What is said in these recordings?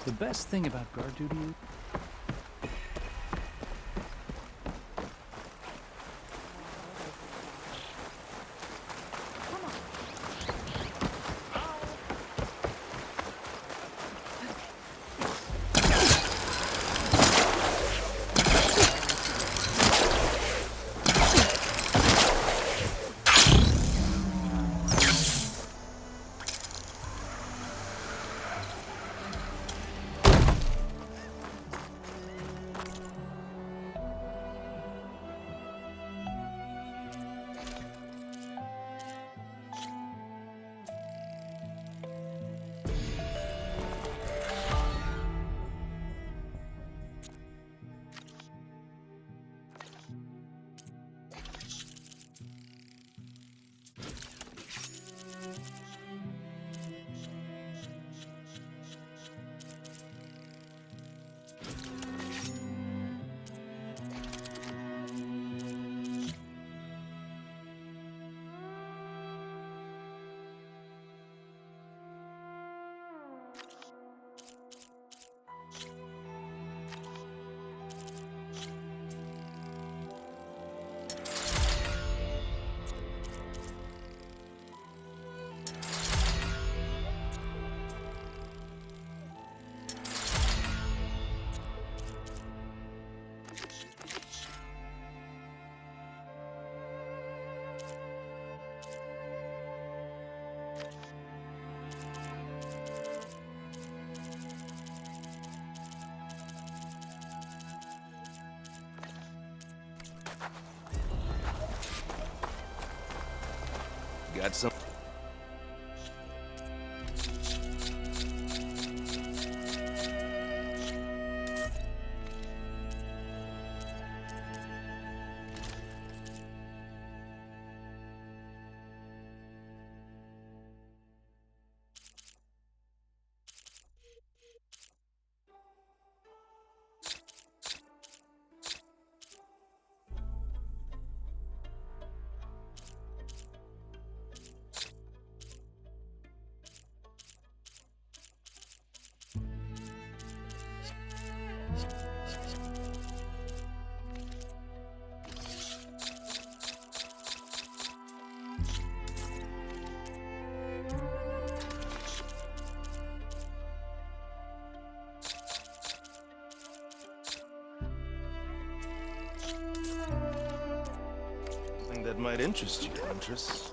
The best thing about guard duty is got some. That might interest you, Huntress.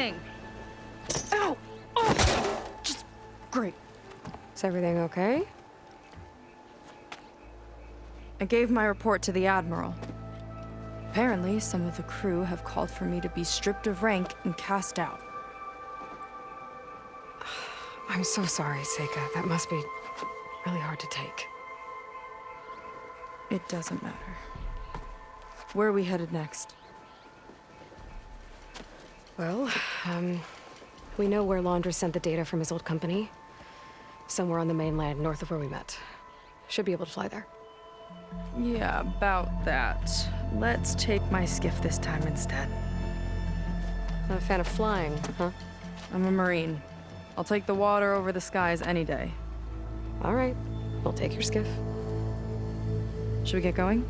anything. Ow! Oh! Just great. Is everything okay? I gave my report to the Admiral. Apparently, some of the crew have called for me to be stripped of rank and cast out. I'm so sorry, Seika. That must be really hard to take. It doesn't matter. Where are we headed next? Well, we know where Londra sent the data from his old company. Somewhere on the mainland, north of where we met. Should be able to fly there. Yeah, about that. Let's take my skiff this time instead. Not a fan of flying, huh? I'm a Marine. I'll take the water over the skies any day. All right, we'll take your skiff. Should we get going?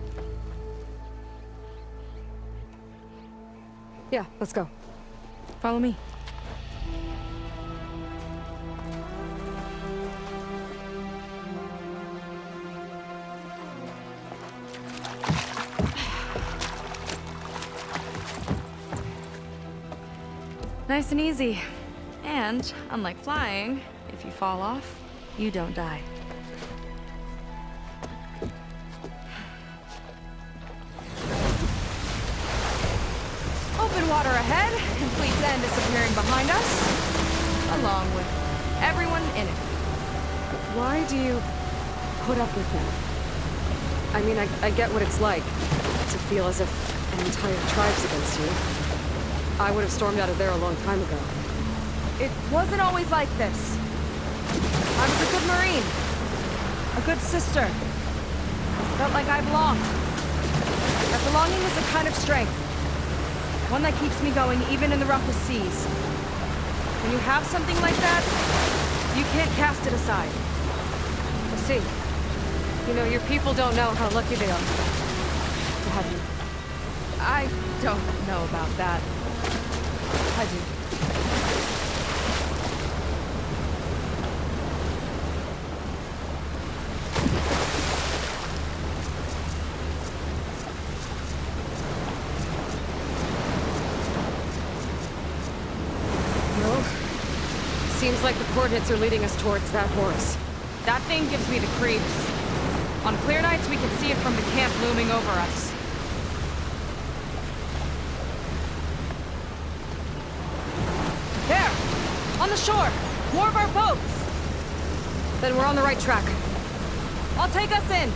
Yeah, let's go. Follow me. Nice and easy. And, unlike flying, if you fall off, you don't die. Open water ahead, and Fleet's End disappearing behind us, along with everyone in it. Why do you put up with that? I mean, I get what it's like to feel as if an entire tribe's against you. I would have stormed out of there a long time ago. It wasn't always like this. I was a good Marine. A good sister. Felt like I belonged. That belonging is a kind of strength. One that keeps me going even in the roughest seas. When you have something like that, you can't cast it aside. I see. You know, your people don't know how lucky they are to have you. I don't know about that. I do. Well, seems like the coordinates are leading us towards that horse. That thing gives me the creeps. On clear nights, we can see it from the camp looming over us. There! On the shore! More of our boats! Then we're on the right track. I'll take us in!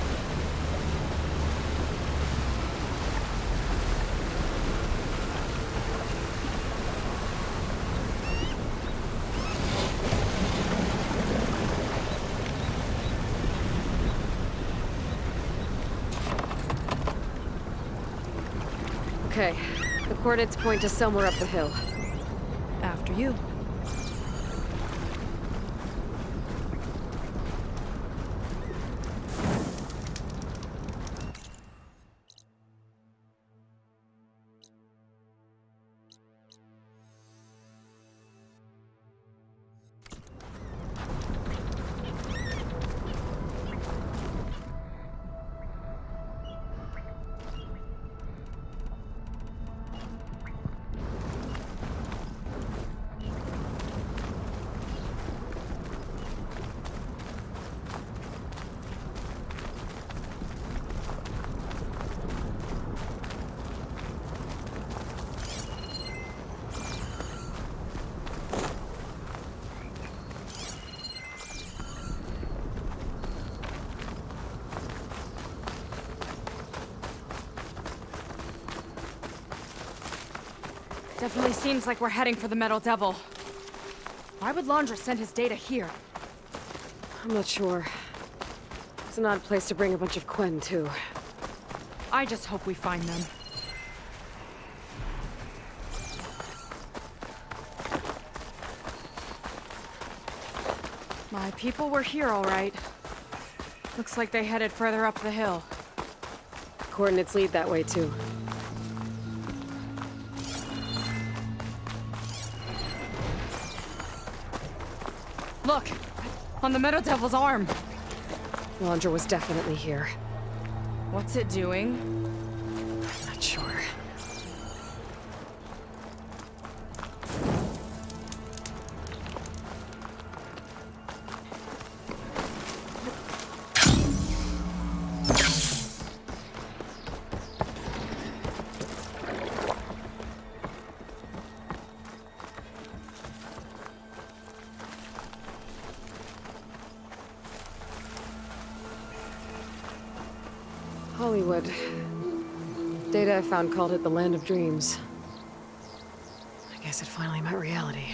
Okay, the coordinates point to somewhere up the hill. After you. Definitely seems like we're heading for the Metal Devil. Why would Londra send his data here? I'm not sure. It's an odd place to bring a bunch of Quen, too. I just hope we find them. My people were here, all right. Looks like they headed further up the hill. Coordinates lead that way, too. Look! On the Metal Devil's arm! Londra was definitely here. What's it doing? I'm not sure. would. Data I found called it the Land of Dreams. I guess it finally met reality.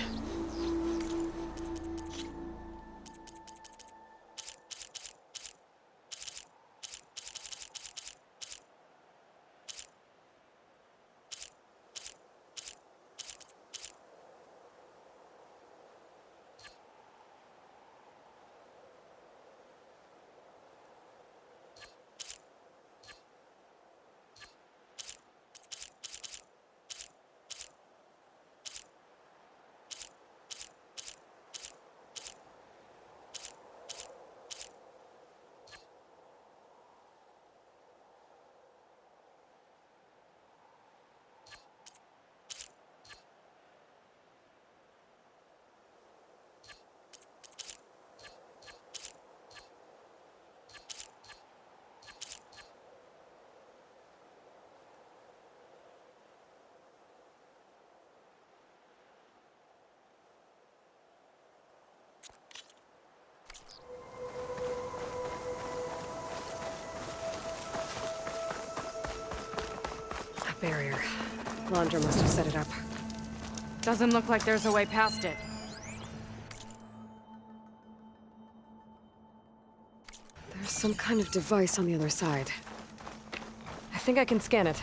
Barrier. Londra must have set it up. Doesn't look like there's a way past it. There's some kind of device on the other side. I think I can scan it.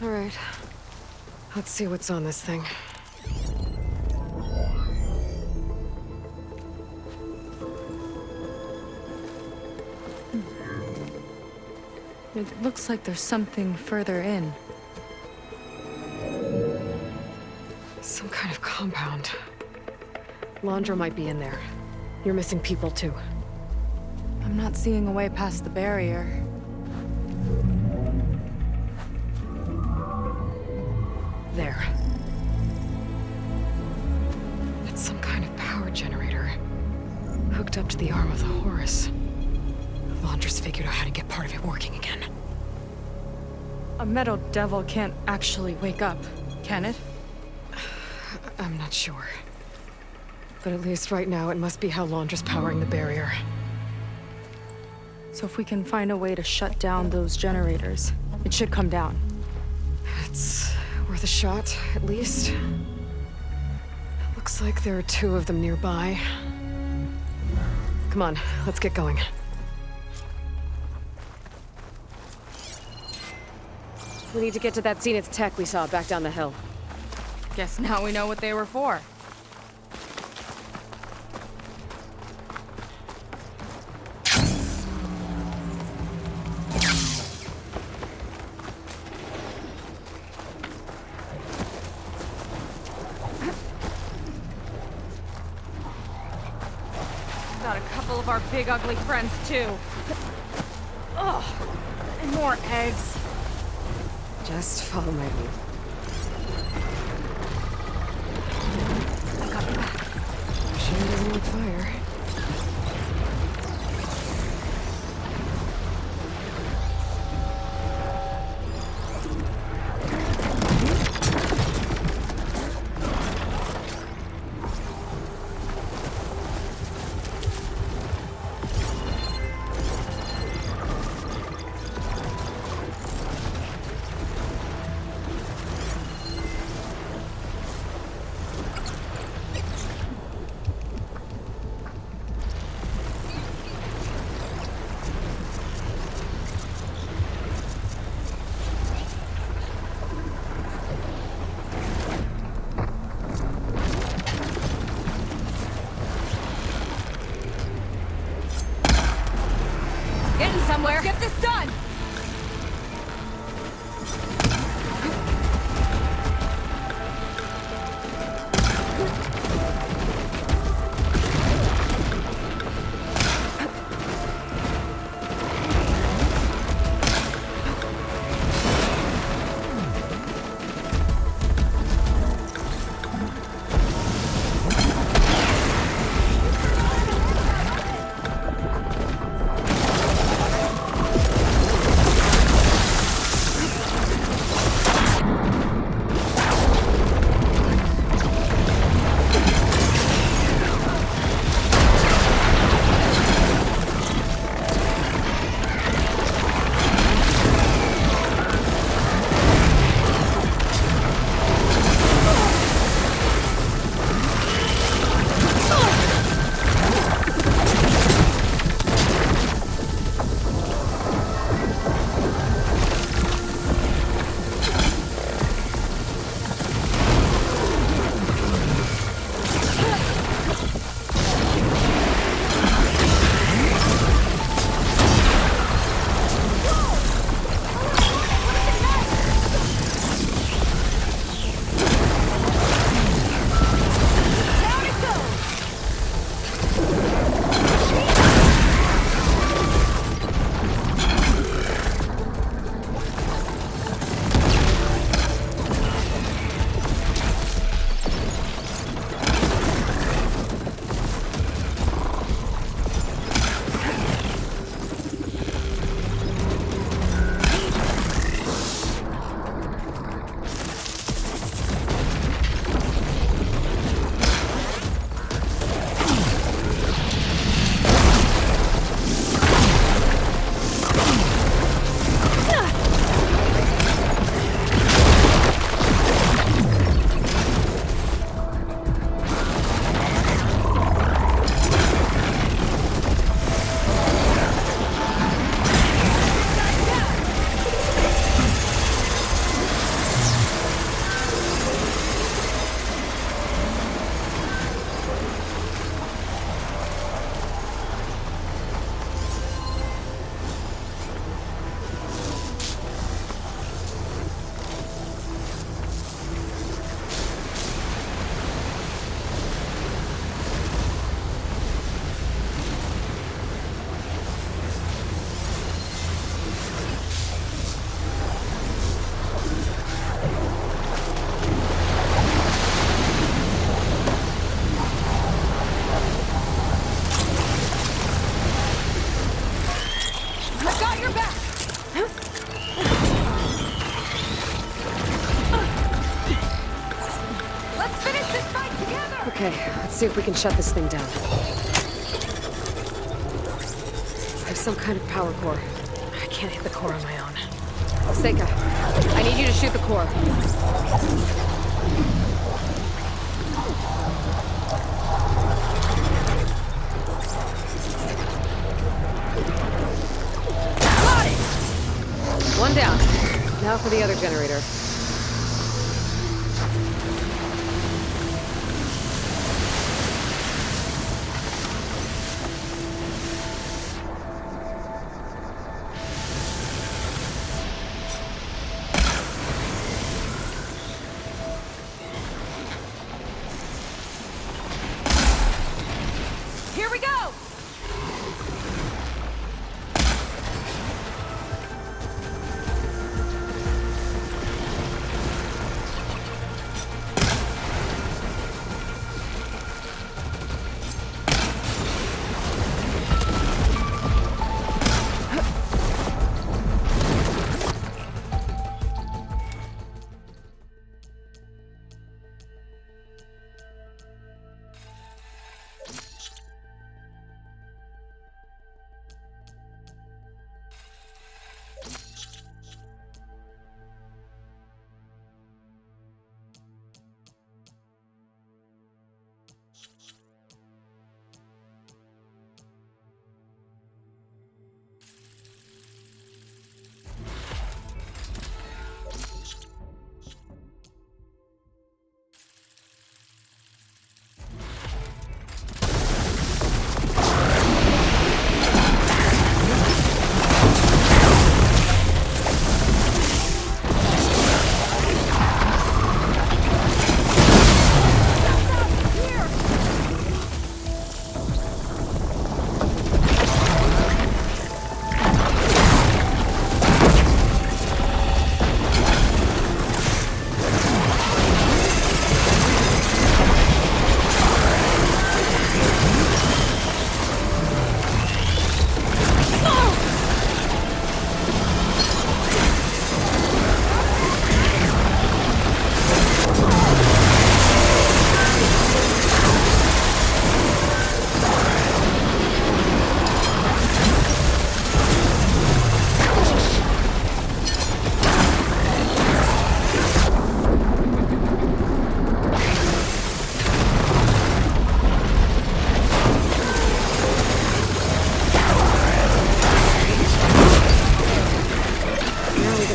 All right. Let's see what's on this thing. It looks like there's something further in. Some kind of compound. Londra might be in there. You're missing people too. I'm not seeing a way past the barrier. There. It's some kind of power generator. Hooked up to the arm of the Horus. Londra's figured out how to get part of it working again. A metal devil can't actually wake up, can it? I'm not sure. But at least right now, it must be how Londra's powering the barrier. So if we can find a way to shut down those generators, it should come down. It's worth a shot, at least. Looks like there are 2 of them nearby. Come on, let's get going. We need to get to that Zenith tech we saw back down the hill. Guess now we know what they were for. Got a couple of our big ugly friends too. Ugh, and more eggs. Just follow my lead. I got your back. Sure doesn't like fire. Somewhere. Let's get this done! see if we can shut this thing down. I have some kind of power core. I can't hit the core on my own. Seika, I need you to shoot the core. Got it! One down. Now for the other generator. Here we go!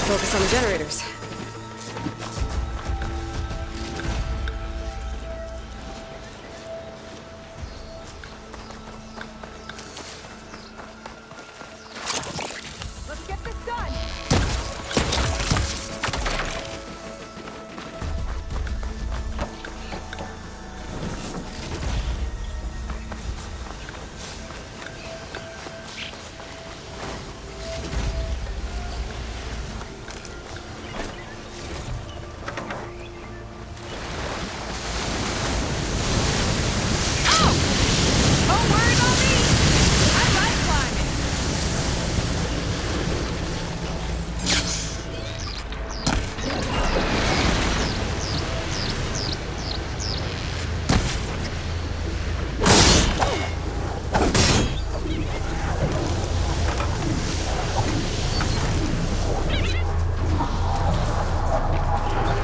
Focus on the generators. Let's get this done! Don't worry about me! I like climbing!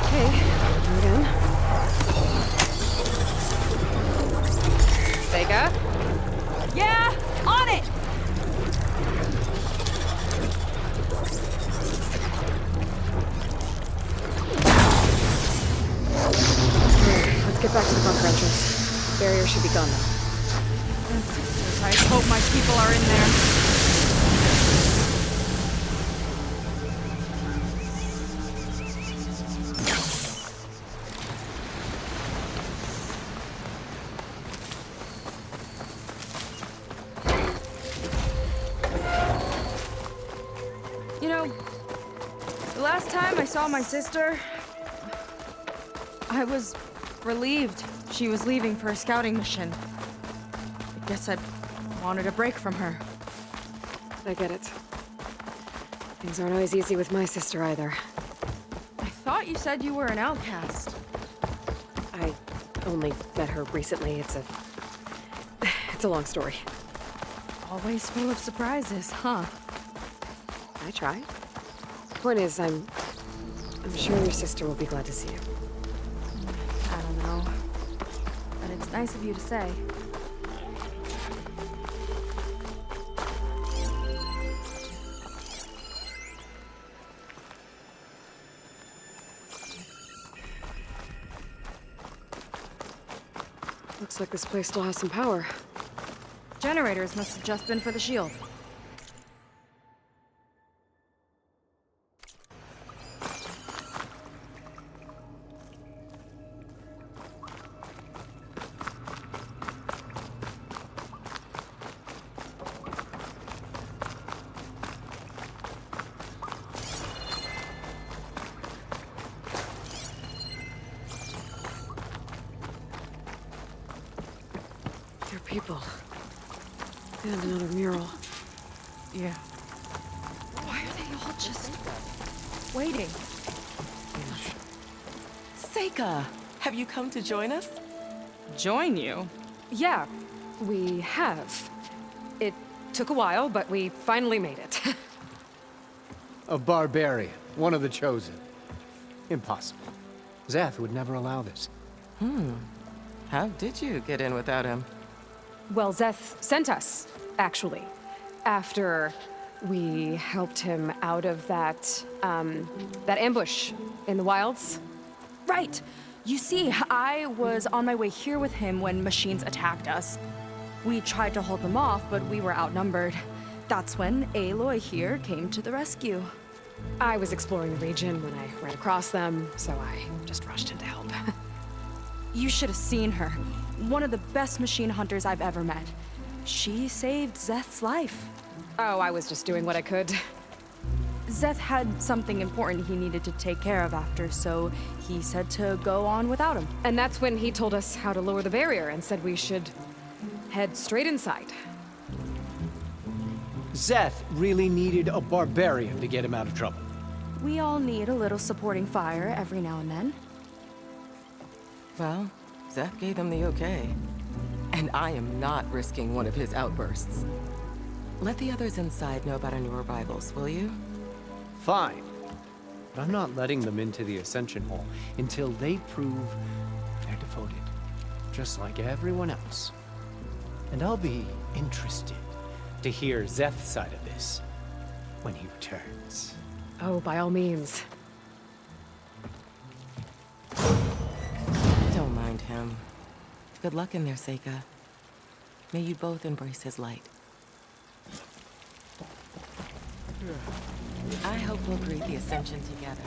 Okay, move in. Seika? Yeah! On it! Let's get back to the bunker entrance. Barrier should be gone now. I hope my people are in there. You know, the last time I saw my sister, I was relieved she was leaving for a scouting mission. I guess I wanted a break from her. I get it. Things aren't always easy with my sister either. I thought you said you were an outcast. I only met her recently. It's a long story. Always full of surprises, huh? I try. Point is, I'm sure your sister will be glad to see you. I don't know. But it's nice of you to say. Looks like this place still has some power. Generators must have just been for the shield. There are people. And another mural. Yeah. Why are they all just waiting? Seika, have you come to join us? Join you? Yeah, we have. It took a while, but we finally made it. A barbarian, one of the chosen. Impossible. Zeth would never allow this. How did you get in without him? Well, Zeth sent us, actually. After we helped him out of that ambush in the wilds. Right! You see, I was on my way here with him when machines attacked us. We tried to hold them off, but we were outnumbered. That's when Aloy here came to the rescue. I was exploring the region when I ran across them, so I just rushed in to help. You should have seen her. One of the best machine hunters I've ever met. She saved Zeth's life. Oh, I was just doing what I could. Zeth had something important he needed to take care of after, so he said to go on without him. And that's when he told us how to lower the barrier and said we should head straight inside. Zeth really needed a barbarian to get him out of trouble. We all need a little supporting fire every now and then. Well, Zeth gave him the okay. And I am not risking one of his outbursts. Let the others inside know about our new arrivals, will you? Fine. But I'm not letting them into the Ascension Hall until they prove they're devoted. Just like everyone else. And I'll be interested to hear Zeth's side of this when he returns. Oh, by all means. Don't mind him. Good luck in there, Seika. May you both embrace his light. I hope we'll greet the Ascension together.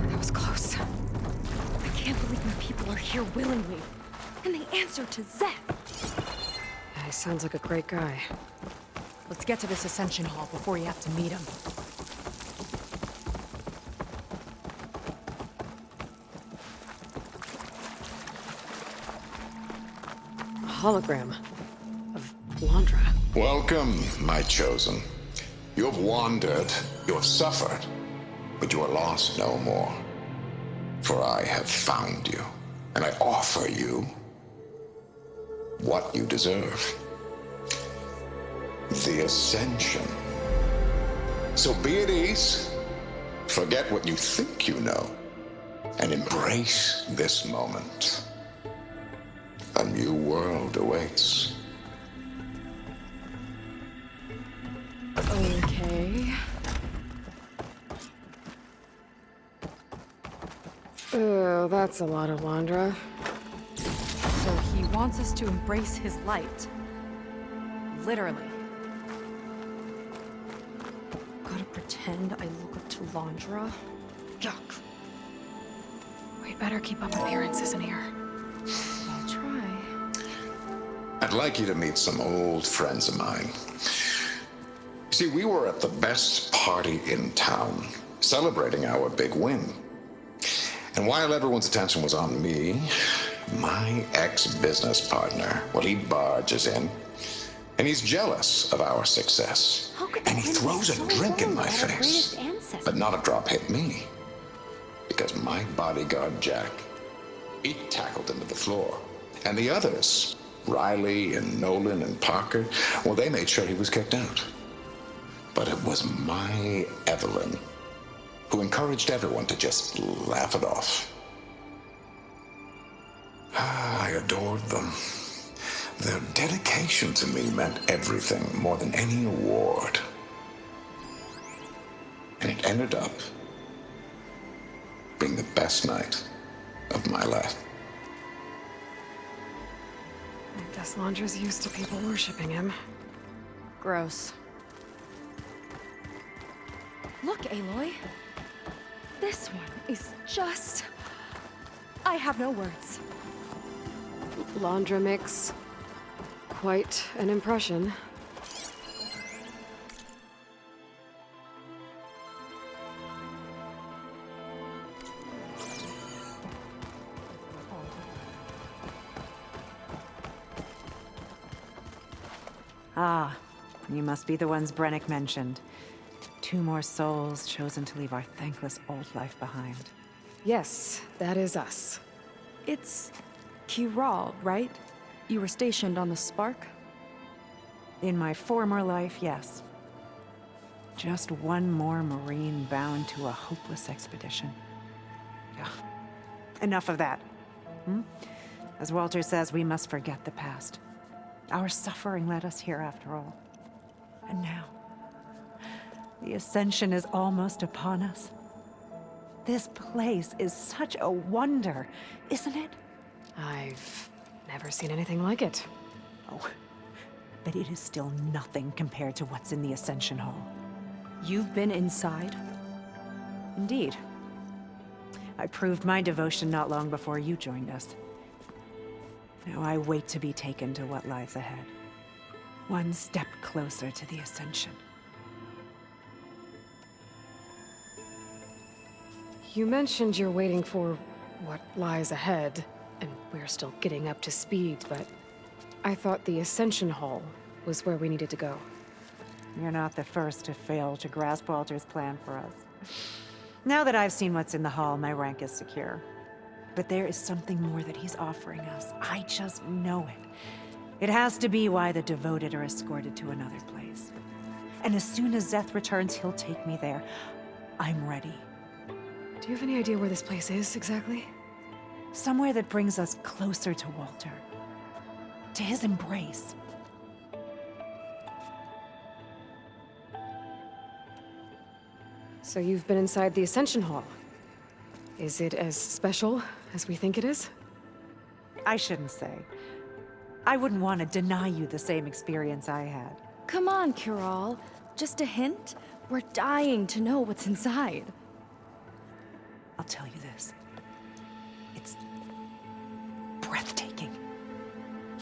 That was close. I can't believe my people are here willingly. And they answer to Zeth. Yeah, he sounds like a great guy. Let's get to this Ascension Hall before you have to meet him. A hologram of Londra. Welcome, my chosen. You have wandered, you have suffered, but you are lost no more. For I have found you, and I offer you what you deserve. The Ascension. So be at ease, forget what you think you know, and embrace this moment. A new world awaits. Okay. Oh, that's a lot of Londra. So he wants us to embrace his light. Literally. Gotta pretend I look up to Londra? Yuck. We better keep up appearances in here. I'll try. I'd like you to meet some old friends of mine. See, we were at the best party in town, celebrating our big win. And while everyone's attention was on me, my ex-business partner, well, he barges in, and he's jealous of our success. And he throws a drink in my face. But not a drop hit me. Because my bodyguard, Jack, He tackled him to the floor. And the others, Riley and Nolan and Parker, well, they made sure he was kicked out. But it was my Evelyn who encouraged everyone to just laugh it off. I adored them. Their dedication to me meant everything, more than any award. And it ended up being the best night of my life. I guess Londra's used to people worshipping him. Gross. Look, Aloy. This one is just... I have no words. Londra makes quite an impression. Ah, you must be the ones Brennick mentioned. 2 more souls chosen to leave our thankless old life behind. Yes, that is us. It's... Kiral, right? You were stationed on the Spark? In my former life, yes. Just one more Marine bound to a hopeless expedition. Ugh. Enough of that. As Walter says, we must forget the past. Our suffering led us here after all. And now, the Ascension is almost upon us. This place is such a wonder, isn't it? I've never seen anything like it. Oh, but it is still nothing compared to what's in the Ascension Hall. You've been inside? Indeed. I proved my devotion not long before you joined us. Now I wait to be taken to what lies ahead. One step closer to the Ascension. You mentioned you're waiting for what lies ahead, and we're still getting up to speed, but I thought the Ascension Hall was where we needed to go. You're not the first to fail to grasp Walter's plan for us. Now that I've seen what's in the hall, my rank is secure. But there is something more that he's offering us. I just know it. It has to be why the devoted are escorted to another place. And as soon as Zeth returns, he'll take me there. I'm ready. Do you have any idea where this place is, exactly? Somewhere that brings us closer to Walter. To his embrace. So you've been inside the Ascension Hall. Is it as special as we think it is? I shouldn't say. I wouldn't want to deny you the same experience I had. Come on, Kiral. Just a hint? We're dying to know what's inside. I'll tell you this. It's breathtaking.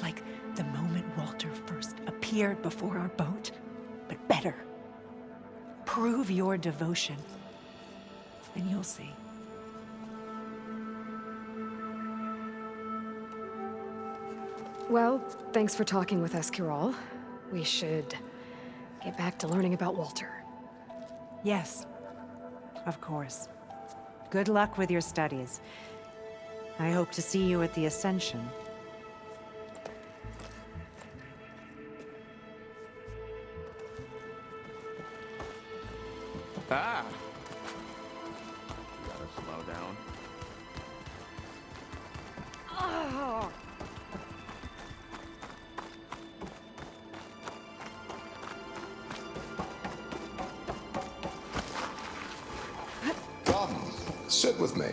Like the moment Walter first appeared before our boat, but better. Prove your devotion, and you'll see. Well, thanks for talking with us, Kiral. We should get back to learning about Walter. Yes, of course. Good luck with your studies. I hope to see you at the Ascension. Ah! Gotta slow down. Come, sit with me.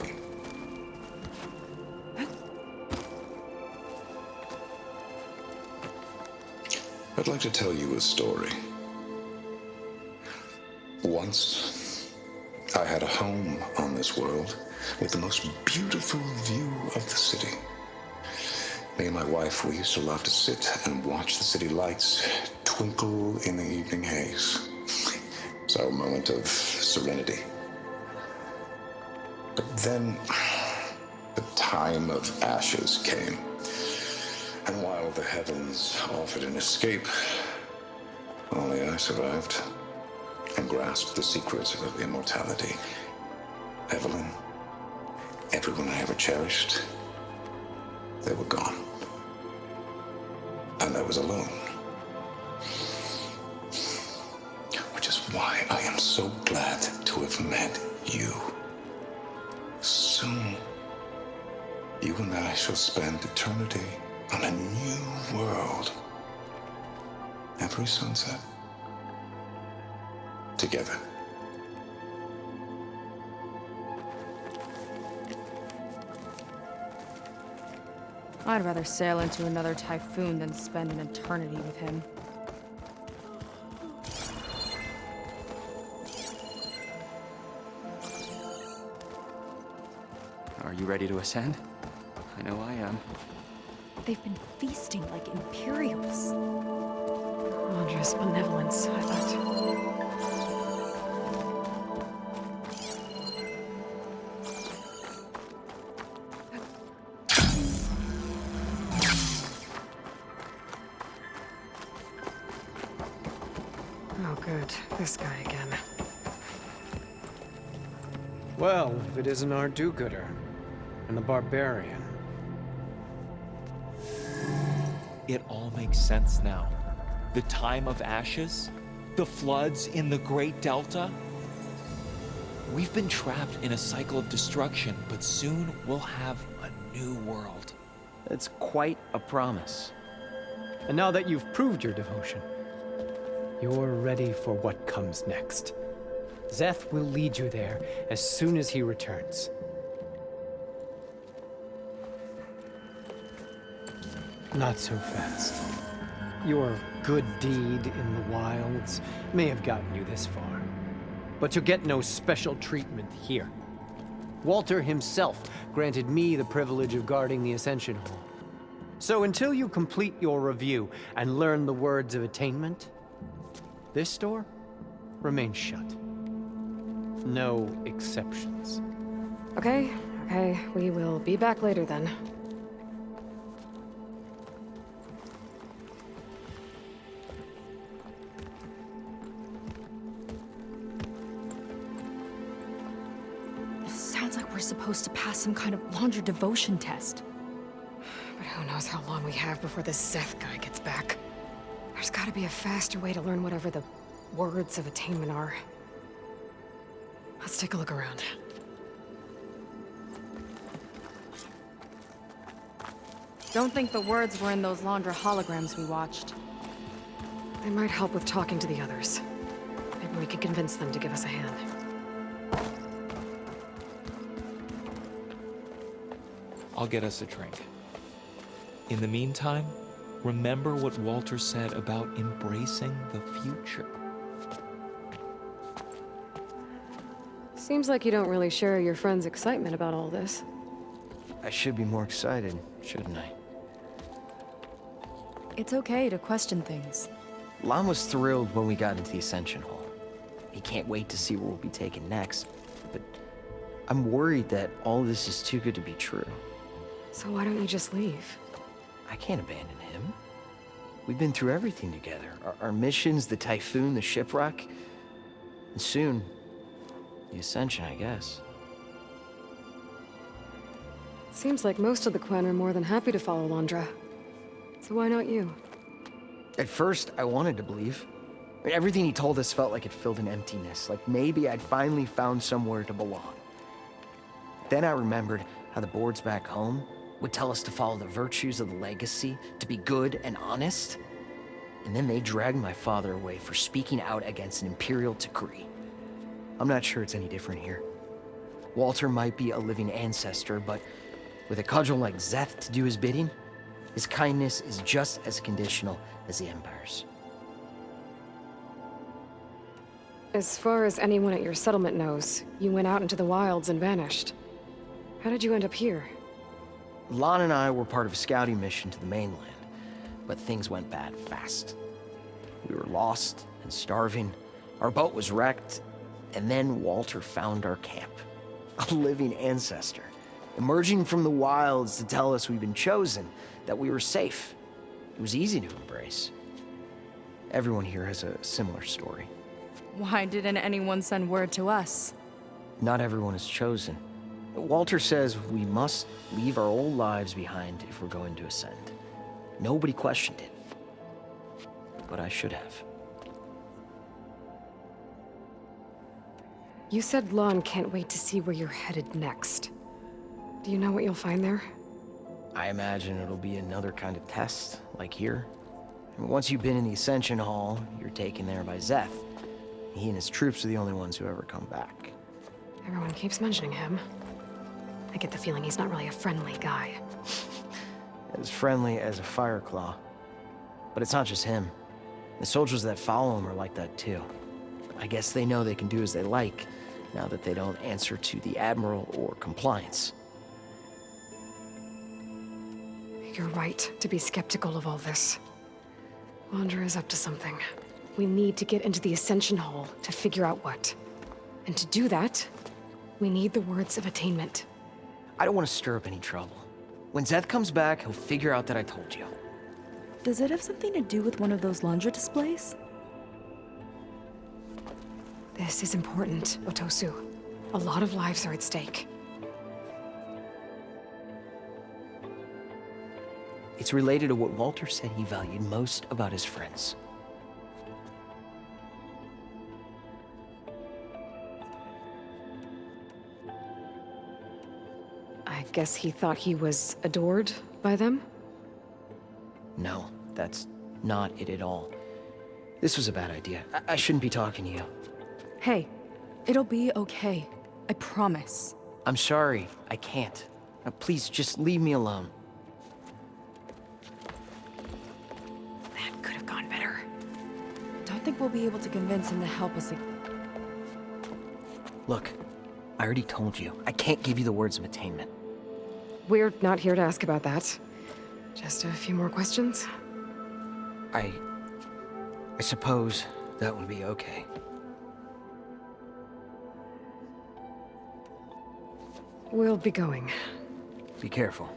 I'd like to tell you a story. Once, I had a home on this world with the most beautiful view of the city. Me and my wife, we used to love to sit and watch the city lights twinkle in the evening haze. It's our moment of serenity. But then, the time of ashes came. And while the heavens offered an escape, only I survived and grasped the secrets of immortality. Evelyn, everyone I ever cherished, they were gone. And I was alone. Which is why I am so glad to have met you. Soon, you and I shall spend eternity on a new world. Every sunset. Together. I'd rather sail into another typhoon than spend an eternity with him. Are you ready to ascend? I know I am. They've been feasting like Imperials. Londra's benevolence, I thought. Oh, good. This guy again. Well, if it isn't our do-gooder and the barbarian. It all makes sense now. The time of ashes, the floods in the Great Delta. We've been trapped in a cycle of destruction, but soon we'll have a new world. It's quite a promise. And now that you've proved your devotion, you're ready for what comes next. Szeth will lead you there as soon as he returns. Not so fast. Your good deed in the wilds may have gotten you this far, but you'll get no special treatment here. Walter himself granted me the privilege of guarding the Ascension Hall. So until you complete your review and learn the words of attainment, this door remains shut. No exceptions. Okay, we will be back later then. It sounds like we're supposed to pass some kind of Londra devotion test. But who knows how long we have before this Szeth guy gets back. There's gotta be a faster way to learn whatever the words of attainment are. Let's take a look around. Don't think the words were in those Londra holograms we watched. They might help with talking to the others. Maybe we could convince them to give us a hand. I'll get us a drink. In the meantime, remember what Walter said about embracing the future. Seems like you don't really share your friend's excitement about all this. I should be more excited, shouldn't I? It's okay to question things. Lon was thrilled when we got into the Ascension Hall. He can't wait to see where we'll be taken next, but I'm worried that all of this is too good to be true. So why don't you just leave? I can't abandon him. We've been through everything together. Our missions, the typhoon, the shipwreck, and soon, the Ascension, I guess. Seems like most of the Quen are more than happy to follow Londra. So why not you? At first, I wanted to believe. I mean, everything he told us felt like it filled an emptiness, like maybe I'd finally found somewhere to belong. Then I remembered how the boards back home would tell us to follow the virtues of the legacy, to be good and honest. And then they dragged my father away for speaking out against an imperial decree. I'm not sure it's any different here. Walter might be a living ancestor, but with a cudgel like Szeth to do his bidding, his kindness is just as conditional as the Empire's. As far as anyone at your settlement knows, you went out into the wilds and vanished. How did you end up here? Lon and I were part of a scouting mission to the mainland, but things went bad fast. We were lost and starving, our boat was wrecked, and then Walter found our camp. A living ancestor, emerging from the wilds to tell us we'd been chosen, that we were safe. It was easy to embrace. Everyone here has a similar story. Why didn't anyone send word to us? Not everyone is chosen, Walter says we must leave our old lives behind if we're going to ascend. Nobody questioned it. But I should have. You said Lon can't wait to see where you're headed next. Do you know what you'll find there? I imagine it'll be another kind of test, like here. And once you've been in the Ascension Hall, you're taken there by Zeth. He and his troops are the only ones who ever come back. Everyone keeps mentioning him. I get the feeling he's not really a friendly guy. As friendly as a Fireclaw. But it's not just him. The soldiers that follow him are like that too. I guess they know they can do as they like, now that they don't answer to the Admiral or Compliance. You're right to be skeptical of all this. Londra is up to something. We need to get into the Ascension Hall to figure out what. And to do that, we need the words of attainment. I don't want to stir up any trouble. When Zeth comes back, he'll figure out that I told you. Does it have something to do with one of those Londra displays? This is important, Otosu. A lot of lives are at stake. It's related to what Walter said he valued most about his friends. I guess he thought he was adored by them? No, that's not it at all. This was a bad idea. I shouldn't be talking to you. Hey, it'll be okay. I promise. I'm sorry, I can't. Now, please, just leave me alone. That could have gone better. Don't think we'll be able to convince him to help us. Look, I already told you. I can't give you the words of attainment. We're not here to ask about that. Just a few more questions. I suppose that would be okay. We'll be going. Be careful.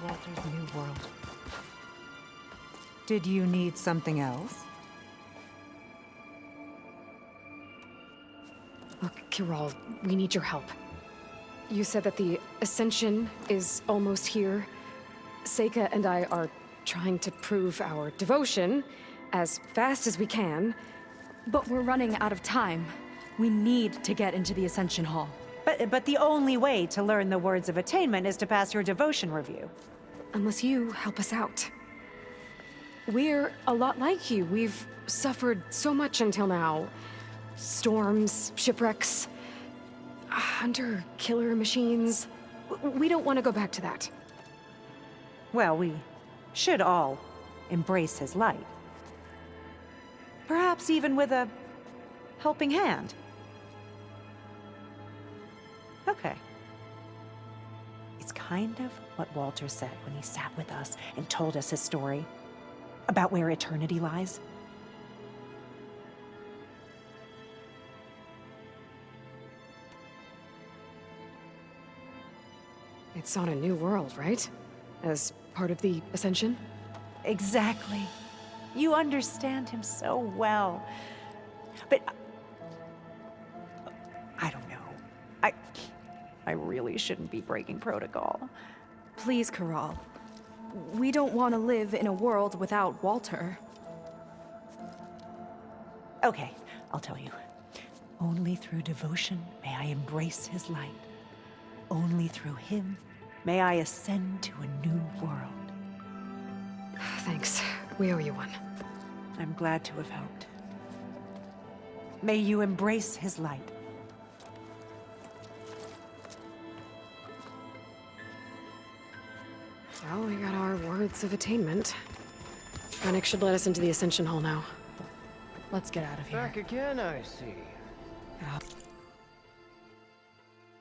Walter's new world. Did you need something else? Look, Kiral, we need your help. You said that the Ascension is almost here. Seika and I are trying to prove our devotion as fast as we can. But we're running out of time. We need to get into the Ascension Hall. But the only way to learn the words of attainment is to pass your devotion review. Unless you help us out. We're a lot like you. We've suffered so much until now. Storms, shipwrecks, hunter-killer machines. We don't want to go back to that. Well, we should all embrace his light. Perhaps even with a helping hand. Okay. It's kind of what Walter said when he sat with us and told us his story about where eternity lies. It's on a new world, right? As part of the Ascension? Exactly. You understand him so well. But I don't know. I really shouldn't be breaking protocol. Please, Kiral. We don't want to live in a world without Walter. Okay, I'll tell you. Only through devotion may I embrace his light. Only through him may I ascend to a new world. Thanks. We owe you one. I'm glad to have helped. May you embrace his light. Well, we got our words of attainment. Rennick should let us into the Ascension Hall now. Let's get out of here. Back again, I see.